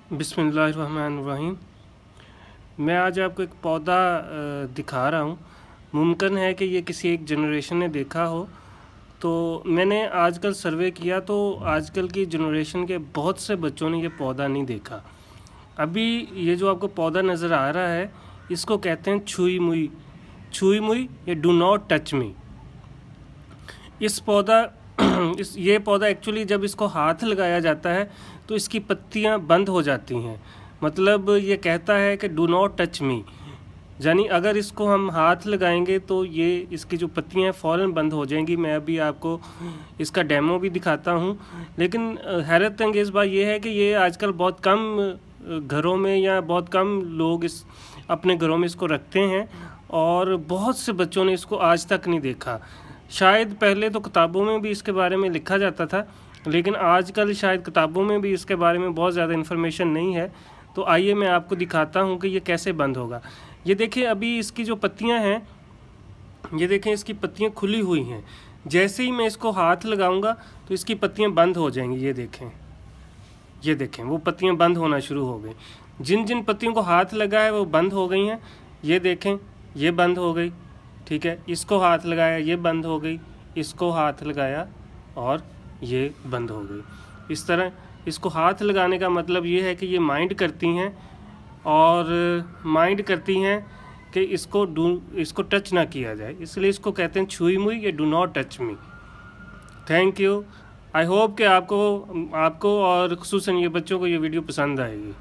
बिस्मिल्लाहिर्रहमानिर्रहीम। मैं आज आपको एक पौधा दिखा रहा हूँ। मुमकिन है कि ये किसी एक जनरेशन ने देखा हो। तो मैंने आजकल सर्वे किया तो आजकल की जनरेशन के बहुत से बच्चों ने ये पौधा नहीं देखा। अभी ये जो आपको पौधा नज़र आ रहा है इसको कहते हैं छुई मुई। छुई मुई या डू नॉट टच मी। इस पौधा ये पौधा एक्चुअली जब इसको हाथ लगाया जाता है तो इसकी पत्तियां बंद हो जाती हैं। मतलब ये कहता है कि डू नॉट टच मी, यानी अगर इसको हम हाथ लगाएंगे तो ये इसकी जो पत्तियां हैं फ़ौरन बंद हो जाएंगी। मैं अभी आपको इसका डेमो भी दिखाता हूँ। लेकिन हैरत अंगेज़ बात यह है कि ये आजकल बहुत कम घरों में या बहुत कम लोग इस अपने घरों में इसको रखते हैं और बहुत से बच्चों ने इसको आज तक नहीं देखा। शायद पहले तो किताबों में भी इसके बारे में लिखा जाता था, लेकिन आजकल शायद किताबों में भी इसके बारे में बहुत ज़्यादा इन्फॉर्मेशन नहीं है। तो आइए मैं आपको दिखाता हूँ कि ये कैसे बंद होगा। ये देखें, अभी इसकी जो पत्तियाँ हैं, ये देखें इसकी पत्तियाँ खुली हुई हैं। जैसे ही मैं इसको हाथ लगाऊंगा तो इसकी पत्तियाँ बंद हो जाएंगी। ये देखें वो पत्तियाँ बंद होना शुरू हो गई। जिन जिन पत्तियों को हाथ लगा है वो बंद हो गई हैं। ये देखें, ये बंद हो गई। ठीक है, इसको हाथ लगाया, ये बंद हो गई। इसको हाथ लगाया और ये बंद हो गई। इस तरह इसको हाथ लगाने का मतलब ये है कि ये माइंड करती हैं और माइंड करती हैं कि इसको टच ना किया जाए, इसलिए इसको कहते हैं छुई मुई या do not touch me. Thank you. I hope कि आपको और ख़ुसूसन ये बच्चों को ये वीडियो पसंद आएगी।